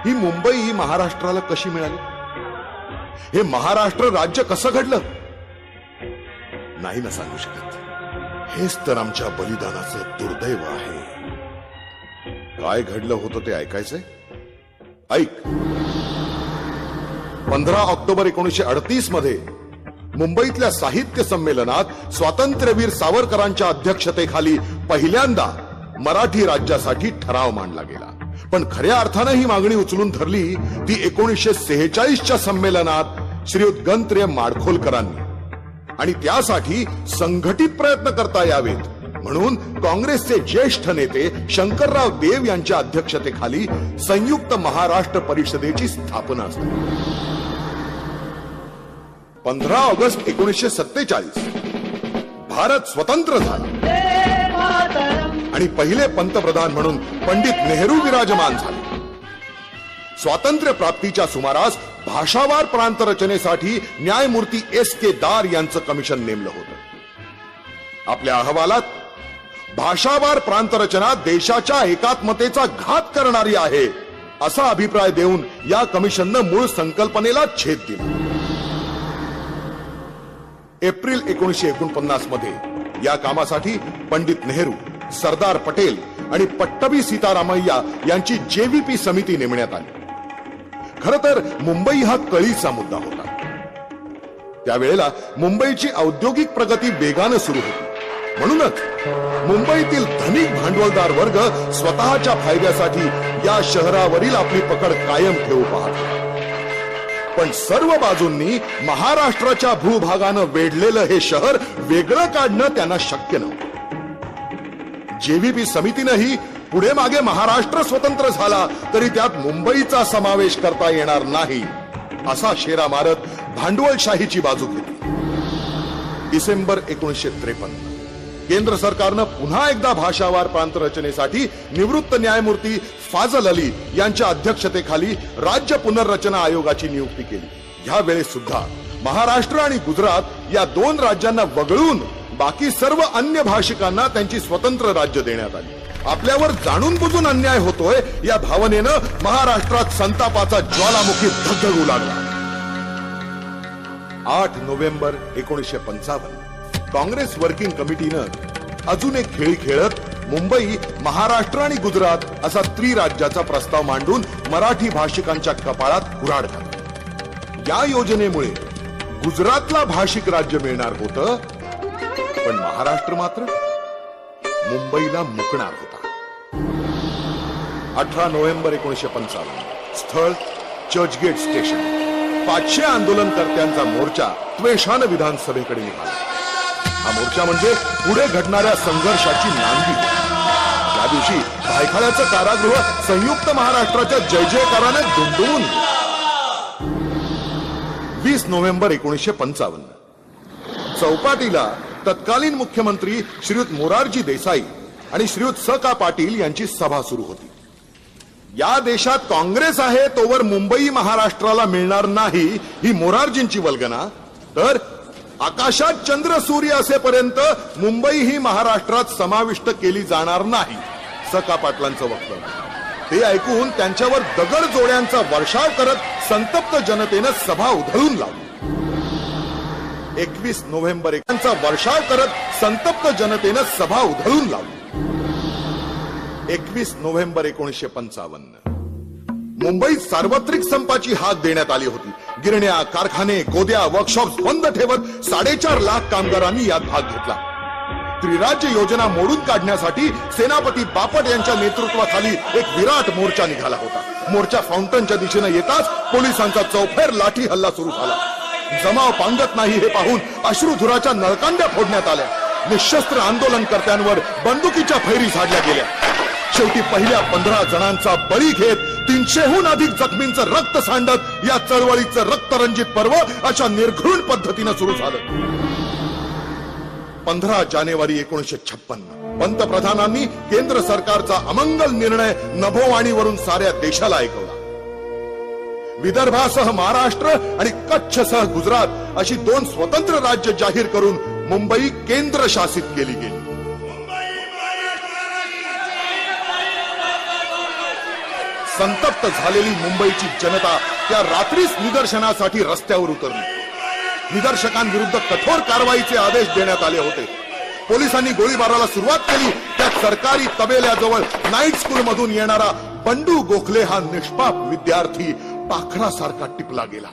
ही मुंबई ही महाराष्ट्राला कशी मिळाली? हे महाराष्ट्र राज्य कसं घडलं? नाही ना सांगू शकत. हेच तर आमच्या बलिदानाचं दुर्दैव आहे. काय घडलं होतं ते ऐकायचंय? ऐक. 15 ऑक्टोबर 1938 मध्ये मुंबईतल्या साहित्य संमेलनात स्वातंत्र्यवीर सावरकरांच्या अध्यक्षतेखाली पहिल्यांदा मराठी राज्यासाठी ठराव मांडला गेला. पण खऱ्या अर्थानं ही मागणी उचलून धरली ती 1946च्या संमेलनात श्रीयुत गणत्र्य माडखोलकरांनी. आणि त्यासाठी संघटित प्रयत्न करता यावेत म्हणून काँग्रेसचे ज्येष्ठ नेते शंकरराव देव यांच्या अध्यक्षतेखाली संयुक्त महाराष्ट्र परिषदेची स्थापना झाली. 15 ऑगस्ट 1947 भारत स्वतंत्र झाला आणि पहिले पंतप्रधान म्हणून पंडित नेहरू विराजमान झाले. स्वातंत्र्य प्राप्तीच्या सुमारास भाषावार प्रांत रचनेसाठी न्यायमूर्ती S.K. दार यांचं कमिशन नेमलं होतं. आपल्या अहवालात भाषावार प्रांत रचना देशाच्या एकात्मतेचा घात करणारी आहे असा अभिप्राय देऊन या कमिशननं मूळ संकल्पनेला छेद दिला. एप्रिल 1949 मध्ये या कामासाठी पंडित नेहरू, सरदार पटेल आणि पट्टभी सीतारामय्या यांची JVP समिती नेमण्यात आली. खरं तर मुंबई हा कळीचा मुद्दा होता. त्यावेळेला मुंबईची औद्योगिक प्रगती वेगानं सुरू होती. म्हणूनच मुंबईतील धनिक भांडवलदार वर्ग स्वतःच्या फायद्यासाठी या शहरावरील आपली पकड कायम ठेवू पाहत. पण सर्व बाजूंनी महाराष्ट्राच्या भूभागानं वेढलेलं हे शहर वेगळं काढणं त्यांना शक्य नव्हतं. JVP समितीनंही पुढे मागे महाराष्ट्र स्वतंत्र झाला तरी त्यात मुंबईचा समावेश करता येणार नाही असा शेरा मारत भांडवलशाहीची बाजू घेतली. डिसेंबर 1953 केंद्र सरकारनं पुन्हा एकदा भाषावार प्रांत रचनेसाठी निवृत्त न्यायमूर्ती फाजल अली यांच्या अध्यक्षतेखाली राज्य पुनर्रचना आयोगाची नियुक्ती केली. ह्या वेळेस सुद्धा महाराष्ट्र आणि गुजरात या 2 राज्यांना वगळून बाकी सर्व अन्य भाषिकांना त्यांची स्वतंत्र राज्य देण्यात आली. आपल्यावर जाणून बुजून अन्याय होतोय या भावनेनं महाराष्ट्रात संतापाचा ज्वालामुखी धगधगू लागला. 8 नोव्हेंबर 1955 काँग्रेस वर्किंग कमिटीनं अजून एक खेळी खेळत मुंबई, महाराष्ट्र आणि गुजरात असा त्रिराज्याचा प्रस्ताव मांडून मराठी भाषिकांच्या कपाळात कुऱ्हाड घातली. या योजनेमुळे गुजरातला भाषिक राज्य मिळणार होतं पण महाराष्ट्र मात्र मुंबईला मुकणार होता. 18 नोव्हेंबर 1955 स्थळ चर्चगेट स्टेशन. 500 आंदोलनकर्त्यांचा मोर्चा त्वेषानं विधानसभेकडे निघाला. हा मोर्चा म्हणजे पुढे घडणाऱ्या संघर्षाची नांदी. त्या दिवशी भायखळ्याचं कारागृह संयुक्त महाराष्ट्राच्या जय जयकाराने दुमदुमून. 20 नोव्हेंबर 1955 चौपाटीला तत्कालीन मुख्यमंत्री श्रीयुत मोरारजी देसाई आणि श्रीयुत स.का. पाटील यांची सभा सुरू होती. या देशात काँग्रेस आहे तोवर मुंबई महाराष्ट्राला मिळणार नाही ही मोरारजींची वल्गना, तर आकाशात चंद्र सूर्य असेपर्यंत मुंबई ही महाराष्ट्रात समाविष्ट केली जाणार नाही स.का. पाटलांचं वक्तव्य. ते ऐकून त्यांच्यावर दगड जोड्यांचा वर्षाव करत संतप्त जनतेनं सभा उधळून लावली. 21 नोव्हेंबर यांचा वर्षाव करत संतप्त जनतेनं सभा उधळून लावली. 21 नोव्हेंबर 1955 मुंबईत सार्वत्रिक संपाची हाक देण्यात आली होती. गिरण्या, कारखाने, गोद्या, वर्कशॉप्स बंद ठेवत 4.5 लाख कामगारांनी यात भाग घेतला. त्रिराज्य योजना मोडून काढण्यासाठी सेनापती बापट यांच्या नेतृत्वाखाली एक विराट मोर्चा निघाला होता. मोर्चा फाउंटनच्या दिशेनं येताच पोलिसांचा चौफेर लाठी हल्ला सुरू झाला. जमाव पांगत नाही हे पाहून अश्रुधुराच्या नळकांड्या फोडण्यात आल्या. निशस्त्र आंदोलनकर्त्यांवर बंदुकीच्या फैरी झाडल्या गेल्या. शेवटी पहिल्या 15 जणांचा बळी घेत 300हून अधिक जखमींचं रक्त सांडत या चळवळीचं रक्तरंजित पर्व अशा निर्घृण पद्धतीनं सुरू झालं. 15 जानेवारी 1956 पंतप्रधानांनी केंद्र सरकारचा अमंगल निर्णय नभोवाणीवरून साऱ्या देशाला ऐकवला. विदर्भासह महाराष्ट्र आणि कच्छसह गुजरात अशी 2 स्वतंत्र राज्य जाहीर करून मुंबई केंद्र शासित केली गेली. संतप्त झालेली मुंबईची जनता त्या रात्रीच निदर्शनासाठी रस्त्यावर उतरली. निदर्शकांविरुद्ध कठोर कारवाईचे आदेश देण्यात आले होते. पोलिसांनी गोळीबाराला सुरुवात केली. त्या सरकारी तबेल्याजवळ नाईट स्कूल मधून येणारा बंडू गोखले हा निष्पाप विद्यार्थी पाखरासारखा टिपला गेला.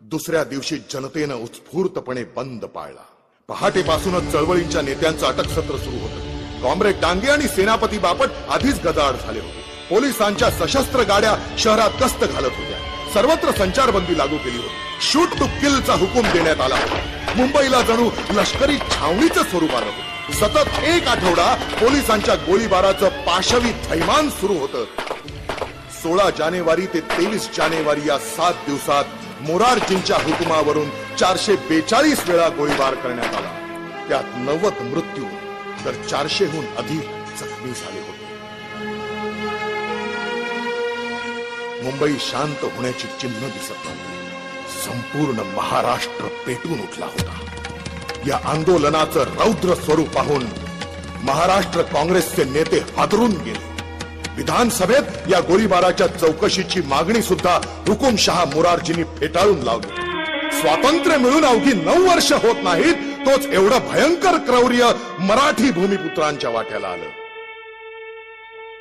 दुसऱ्या दिवशी जनतेनं उत्स्फूर्तपणे बंद पाळला. पहाटेपासूनच चळवळींच्या नेत्यांचं अटक सत्र सुरू होतं. कॉम्रेड डांगे आणि सेनापती बापट आधीच गदाड झाले होते. पोलिसांच्या सशस्त्र गाड्या शहरात गस्त घालत होत्या. सर्वत्र संचारबंदी लागू केली होती. शूट टू किलचा हुकूम देण्यात आला. मुंबईला जणू लष्करी छावणीचं स्वरूप आलं होतं. सतत एक आठवडा पोलिसांच्या गोळीबाराचं पाशवी थैमान सुरू होतं. 16 जानेवारी ते 23 जानेवारी या 7 दिवसात मोरारजींच्या हुकुमावरून 442 वेळा गोळीबार करण्यात आला. त्यात 90 मृत्यू तर 400हून अधिक जखमी झाले होते. मुंबई शांत होण्याची चिन्ह दिसत नव्हती. संपूर्ण महाराष्ट्र पेटून उठला होता. या आंदोलनाचं रौद्र स्वरूप पाहून महाराष्ट्र काँग्रेसचे नेते हादरून गेले. विधानसभेत या गोळीबाराच्या चौकशीची मागणी सुद्धा हुकुमशहा मोरारजींनी फेटाळून लावली. स्वातंत्र्य मिळून अवघी 9 वर्ष होत नाहीत, तोच एवढं भयंकर क्रौर्य मराठी भूमिपुत्रांच्या वाट्याला आलं.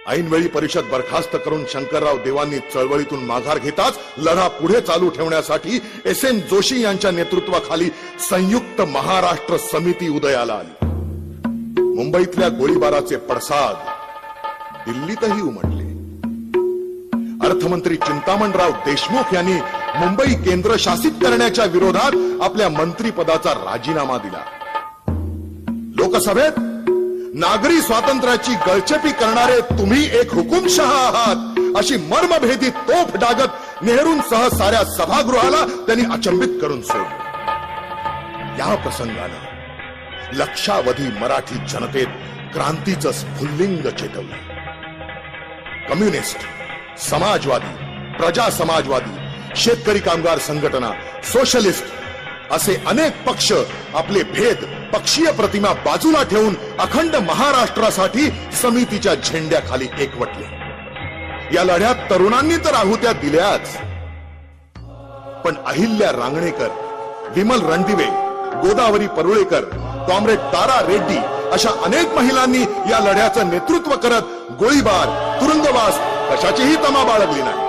ऐनवेळी परिषद बरखास्त करून शंकरराव देवांनी चळवळीतून माघार घेताच लढा पुढे चालू ठेवण्यासाठी एस.एन. जोशी यांच्या नेतृत्वाखाली संयुक्त महाराष्ट्र समिती उदयाला आली. मुंबईतल्या गोळीबाराचे पडसाद दिल्लीतही उमटले. अर्थमंत्री चिंतामणराव देशमुख यांनी मुंबई केंद्रशासित करण्याच्या विरोधात आपल्या मंत्रिपदाचा राजीनामा दिला. लोकसभेत नागरी स्वातंत्र्याची गळचेपी करणारे तुम्ही एक हुकुमशहा आहात अशी मर्मभेदी तोफ डागत नेहरूंसह साऱ्या सभागृहाला त्यांनी अचंबित करून सोडलं. या प्रसंगानं लक्षावधी मराठी जनतेत क्रांतीचं स्फुल्लिंग चेतवलं. कम्युनिस्ट, समाजवादी, प्रजा समाजवादी, शेतकरी कामगार संघटना, सोशलिस्ट असे अनेक पक्ष आपले भेद, पक्षीय प्रतिमा बाजूला ठेवून अखंड महाराष्ट्रासाठी समितीच्या झेंड्याखाली एकवटले. या लढ्यात तरुणांनी तर आहुत्या दिल्याच, पण अहिल्या रांगणेकर, विमल रणदिवे, गोदावरी परुळेकर, कॉम्रेड तारा रेड्डी अशा अनेक महिलांनी या लढ्याचं नेतृत्व करत गोळीबार, तुरुंगवास कशाचीही तमा बाळगली नाही.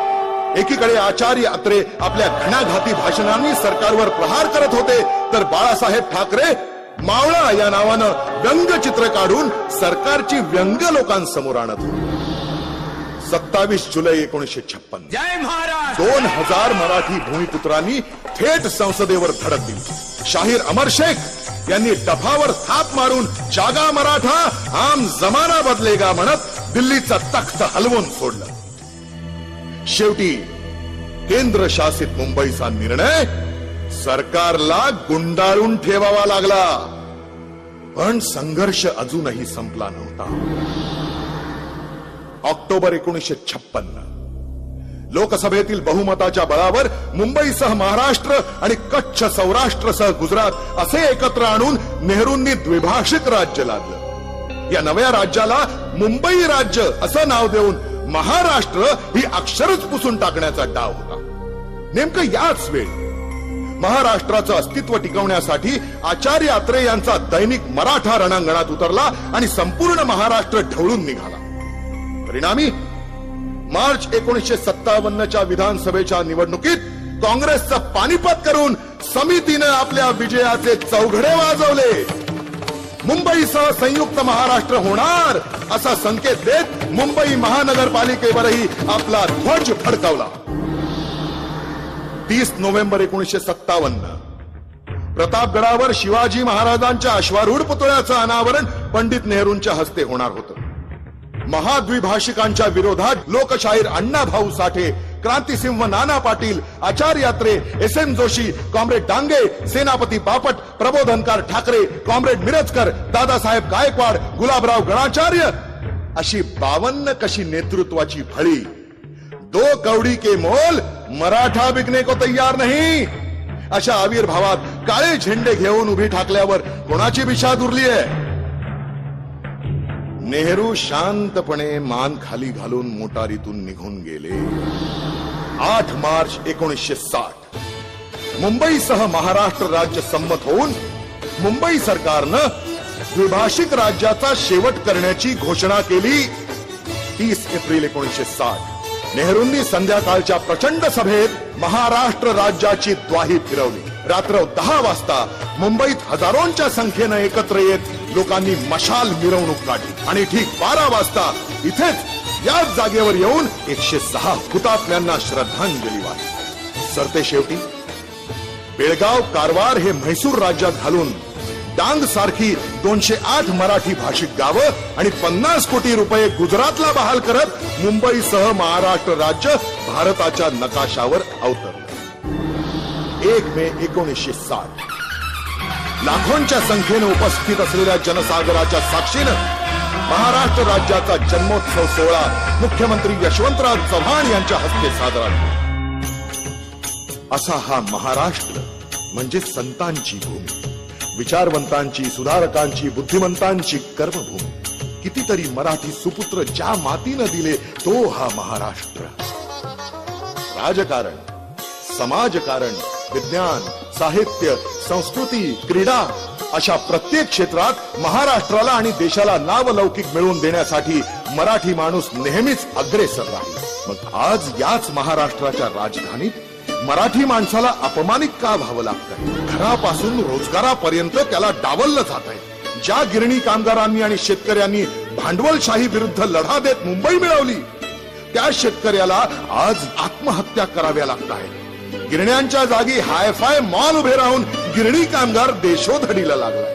एकीकडे आचार्य अत्रे आपल्या घणाघाती भाषणांनी सरकारवर प्रहार करत होते, तर बाळासाहेब ठाकरे मावळा या नावानं व्यंगचित्र काढून सरकारची व्यंग लोकांसमोर आणत होते. 27 जुलै 1956 जय महाराज 2000 मराठी भूमिपुत्रांनी थेट संसदेवर धडक दिली. शाहीर अमर शेख यांनी डफावर थाप मारून जागा मराठा आम जमाना बदलेगा म्हणत दिल्लीचा तख्त हलवून सोडलं. शेवटी केंद्र शासित मुंबईचा निर्णय सरकारला गुंडाळून ठेवावा लागला. पण संघर्ष अजूनही संपला नव्हता. ऑक्टोबर 1956 लोकसभेतील बहुमताच्या बळावर मुंबईसह महाराष्ट्र आणि कच्छ सौराष्ट्रसह गुजरात असे एकत्र आणून नेहरूंनी द्विभाषिक राज्य लादलं. या नव्या राज्याला मुंबई राज्य असं नाव देऊन महाराष्ट्र ही अक्षरच पुसून टाकण्याचा डाव होता. नेमकं याच वेळी महाराष्ट्राचं अस्तित्व टिकवण्यासाठी आचार्य अत्रे यांचा दैनिक मराठा रणांगणात उतरला आणि संपूर्ण महाराष्ट्र ढवळून निघाला. परिणामी मार्च 1957च्या विधानसभेच्या निवडणुकीत काँग्रेसचं पानिपत करून समितीनं आपल्या विजयाचे चौघडे वाजवले. मुंबईसह संयुक्त महाराष्ट्र होणार असा संकेत देत मुंबई महानगरपालिकेवरही आपला ध्वज फडकावला. 30 नोव्हेंबर 1957 प्रतापगडावर शिवाजी महाराजांच्या अश्वारूढ पुतळ्याचं अनावरण पंडित नेहरूंच्या हस्ते होणार होतं. महाद्विभाषिकांच्या विरोधात लोकशाहीर अण्णाभाऊ साठे, क्रांतिसिंह नाना पाटील, आचार्य अत्रे, एस.एन. जोशी, कॉम्रेड डांगे, सेनापती बापट, प्रबोधनकार ठाकरे, कॉम्रेड मिरजकर, दादासाहेब गायकवाड, गुलाबराव गणाचार्य अशी 52 कशी नेतृत्वाची फळी. 2 कौडी के मोल मराठा बिकने को तैयार नहीं अशा आविर्भावात काळे झेंडे घेऊन उभी ठाकल्यावर कोणाची विषाद उरली आहे. नेहरू शांतपणे मान खाली घालून मोटारीतून निघून गेले. 8 मार्च 1960 मुंबईसह महाराष्ट्र राज्य संमत होऊन मुंबई सरकारनं द्विभाषिक राज्याचा शेवट करण्याची घोषणा केली. 30 एप्रिल 1960 नेहरूंनी संध्याकाळच्या प्रचंड सभेत महाराष्ट्र राज्याची ग्वाही फिरवली. रात्र 10 वाजता मुंबईत हजारोंच्या संख्येनं एकत्र येत लोकांनी मशाल मिरवणूक काढली आणि ठीक 12 वाजता इथेच याच जागेवर येऊन 106 हुतात्म्यांना श्रद्धांजली वाहिली. सरतेशेवटी बेळगाव, कारवार हे म्हैसूर राज्यात घालून डांग सारखी 208 मराठी भाषिक गावं आणि 50 कोटी रुपये गुजरातला बहाल करत मुंबईसह महाराष्ट्र राज्य भारताच्या नकाशावर अवतरलं. 1 मे 1960 लाखोंच्या संख्येने उपस्थित असलेल्या जनसागराच्या साक्षीनं महाराष्ट्र राज्याचा जन्मोत्सव सोहळा मुख्यमंत्री यशवंतराव चव्हाण यांच्या हस्ते साजरा झाला. असा हा महाराष्ट्र म्हणजे संतांची भूमी, विचारवंतांची, सुधारकांची, बुद्धिमंतांची कर्मभूमी. कितीतरी मराठी सुपुत्र ज्या मातीनं दिले तो हा महाराष्ट्र. राजकारण, समाजकारण, विज्ञान, साहित्य, संस्कृती, क्रीडा अशा प्रत्येक क्षेत्रात महाराष्ट्राला आणि देशाला नावलौकिक मिळवून देण्यासाठी मराठी माणूस नेहमीच अग्रेसर राहील. मग आज याच महाराष्ट्राच्या राजधानीत मराठी माणसाला अपमानित का व्हावं लागतंय? घरापासून रोजगारापर्यंत त्याला डावललं जात आहे. ज्या गिरणी कामगारांनी आणि शेतकऱ्यांनी भांडवलशाही विरुद्ध लढा देत मुंबई मिळवली, त्या शेतकऱ्याला आज आत्महत्या कराव्या लागत आहेत. गिरण्यांच्या जागी हायफाय मॉल उभे राहून गिरणी कामगार देशोधडीला लागलाय.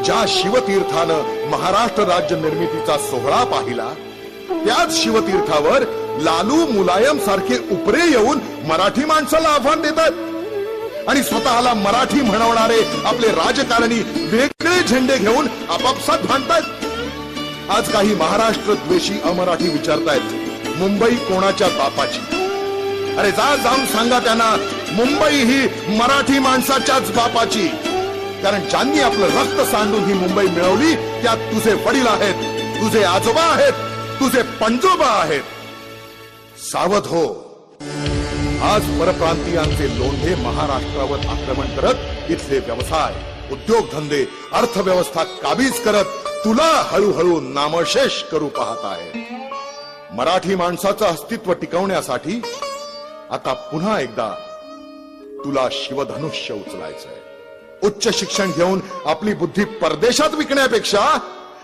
ज्या शिवतीर्थानं महाराष्ट्र राज्य निर्मितीचा सोहळा पाहिला, त्याच शिवतीर्थावर लालू, मुलायम सारखे उपरे येऊन मराठी माणसाला आव्हान देतात आणि स्वतःला मराठी म्हणवणारे आपले राजकारणी वेगळे झेंडे घेऊन आपापसात भांडतात. आज काही महाराष्ट्र द्वेषी अमराठी विचारतायत, मुंबई कोणाच्या बापाची? अरे जाऊन सांगा त्यांना, मुंबई ही मराठी माणसाच्याच बापाची. कारण ज्यांनी आपलं रक्त सांडून ही मुंबई मिळवली त्यात तुझे वडील आहेत, तुझे आजोबा आहेत, तुझे पणजोबा आहेत. सावध हो. आज परप्रांतीयांचे लोंढे महाराष्ट्रावर आक्रमण करत इथले व्यवसाय, उद्योगधंदे, अर्थव्यवस्था काबीज करत तुला हळूहळू नामशेष करू पाहत आहे. मराठी माणसाचं अस्तित्व टिकवण्यासाठी आता पुन्हा एकदा तुला शिवधनुष्य उचलायचंय. उच्च शिक्षण घेऊन आपली बुद्धी परदेशात विकण्यापेक्षा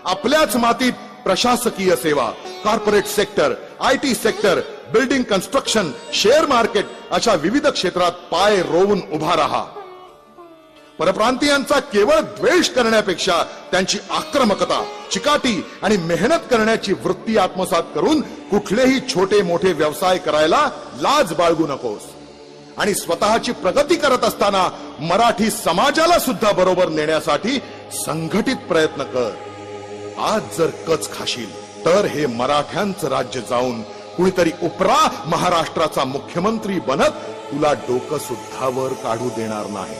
आपल्याच मातीत प्रशासकीय सेवा, corporate sector, IT sector, building construction, share market अशा विविध क्षेत्रात पाय रोवून उभा राहा. परप्रांतीयांचा केवळ द्वेष करण्यापेक्षा त्यांची आक्रमकता, चिकाटी आणि मेहनत करण्याची वृत्ती आत्मसात करून कुठलेही छोटे मोठे व्यवसाय करायला लाज बाळगू नकोस. आणि स्वतःची प्रगती करत असताना मराठी समाजाला सुद्धा बरोबर नेण्यासाठी संघटित प्रयत्न कर. आज जर कच खाशील तर हे मराठ्यांचं राज्य जाऊन कुणीतरी उपरा महाराष्ट्राचा मुख्यमंत्री बनत तुला डोकं सुद्धा वर काढू देणार नाही.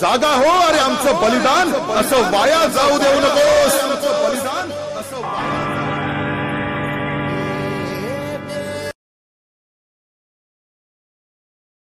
जागा हो. अरे आमचं बलिदान असं वाया जाऊ देऊ नकोस. बलिदान असं वाया